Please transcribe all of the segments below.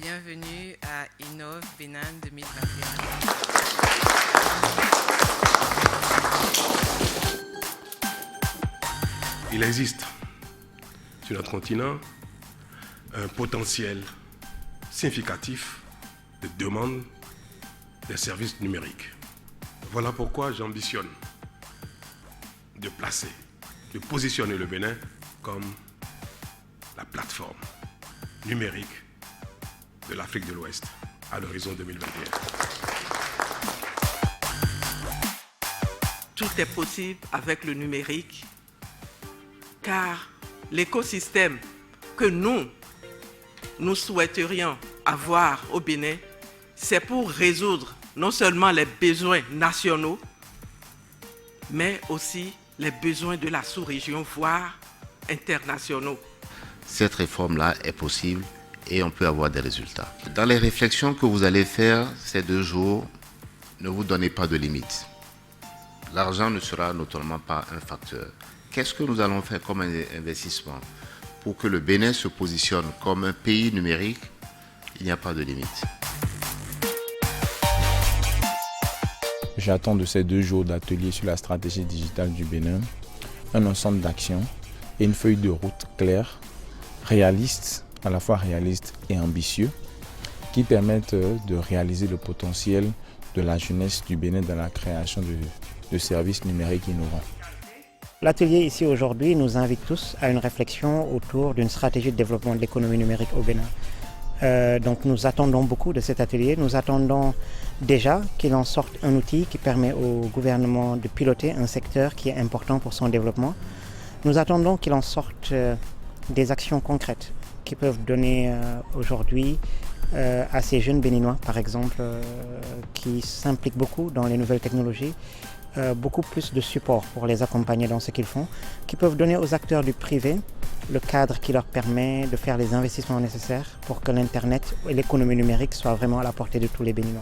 Bienvenue à Innov Bénin 2021. Il existe sur notre continent un potentiel significatif de demande des services numériques. Voilà pourquoi j'ambitionne de positionner le Bénin comme la plateforme numérique de l'Afrique de l'Ouest à l'horizon 2021. Tout est possible avec le numérique, car l'écosystème que nous souhaiterions avoir au Bénin, c'est pour résoudre non seulement les besoins nationaux, mais aussi les besoins de la sous-région, voire internationaux. Cette réforme-là est possible et on peut avoir des résultats. Dans les réflexions que vous allez faire ces 2 jours, ne vous donnez pas de limites. L'argent ne sera notamment pas un facteur. Qu'est-ce que nous allons faire comme investissement pour que le Bénin se positionne comme un pays numérique? Il n'y a pas de limite. J'attends de ces 2 jours d'atelier sur la stratégie digitale du Bénin un ensemble d'actions et une feuille de route claire, réaliste, à la fois réaliste et ambitieux, qui permettent de réaliser le potentiel de la jeunesse du Bénin dans la création de services numériques innovants. L'atelier ici aujourd'hui nous invite tous à une réflexion autour d'une stratégie de développement de l'économie numérique au Bénin. Donc nous attendons beaucoup de cet atelier. Nous attendons déjà qu'il en sorte un outil qui permet au gouvernement de piloter un secteur qui est important pour son développement. Nous attendons qu'il en sorte des actions concrètes qui peuvent donner aujourd'hui à ces jeunes Béninois, par exemple, qui s'impliquent beaucoup dans les nouvelles technologies, beaucoup plus de support pour les accompagner dans ce qu'ils font, qui peuvent donner aux acteurs du privé le cadre qui leur permet de faire les investissements nécessaires pour que l'Internet et l'économie numérique soient vraiment à la portée de tous les Béninois.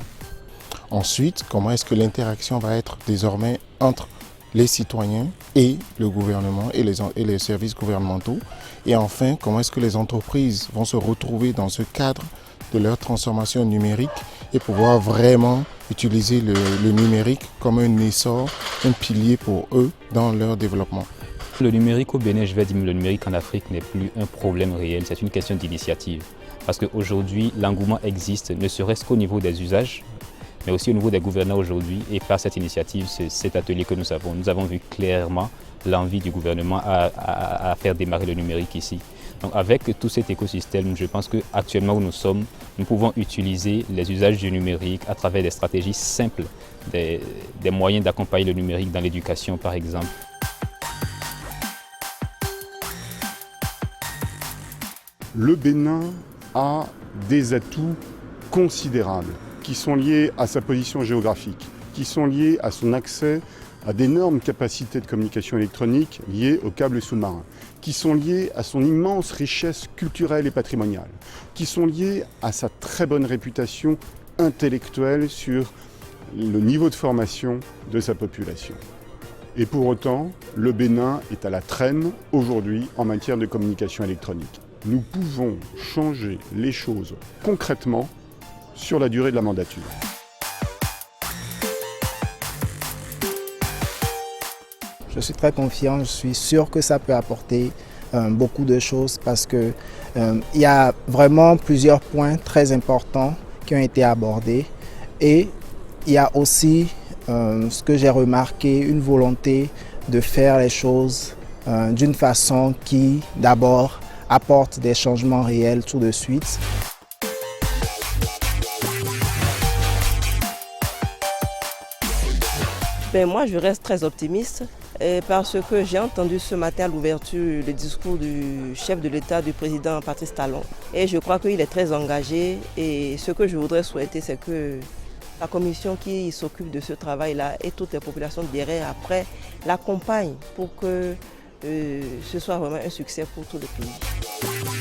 Ensuite, comment est-ce que l'interaction va être désormais entre les citoyens et le gouvernement et les services gouvernementaux? Et enfin, comment est-ce que les entreprises vont se retrouver dans ce cadre de leur transformation numérique et pouvoir vraiment utiliser le numérique comme un essor, un pilier pour eux dans leur développement? Le numérique au Bénin, je vais dire, le numérique en Afrique n'est plus un problème réel, c'est une question d'initiative. Parce qu'aujourd'hui, l'engouement existe, ne serait-ce qu'au niveau des usages, mais aussi au niveau des gouvernants aujourd'hui. Et par cette initiative, cet atelier que nous avons vu clairement l'envie du gouvernement à faire démarrer le numérique ici. Donc avec tout cet écosystème, je pense qu'actuellement où nous sommes, nous pouvons utiliser les usages du numérique à travers des stratégies simples, des moyens d'accompagner le numérique dans l'éducation par exemple. Le Bénin a des atouts considérables qui sont liés à sa position géographique, qui sont liés à son accès à d'énormes capacités de communication électronique liées aux câbles sous-marins, qui sont liés à son immense richesse culturelle et patrimoniale, qui sont liés à sa très bonne réputation intellectuelle sur le niveau de formation de sa population. Et pour autant, le Bénin est à la traîne aujourd'hui en matière de communication électronique. Nous pouvons changer les choses concrètement sur la durée de la mandature. Je suis très confiant, je suis sûr que ça peut apporter beaucoup de choses parce qu'il y a vraiment plusieurs points très importants qui ont été abordés et il y a aussi ce que j'ai remarqué, une volonté de faire les choses d'une façon qui d'abord apporte des changements réels tout de suite. Moi, je reste très optimiste parce que j'ai entendu ce matin à l'ouverture le discours du chef de l'État, du président Patrice Talon. Et je crois qu'il est très engagé et ce que je voudrais souhaiter, c'est que la commission qui s'occupe de ce travail-là et toutes les populations derrière, après, l'accompagnent pour que ce soit vraiment un succès pour tout le pays.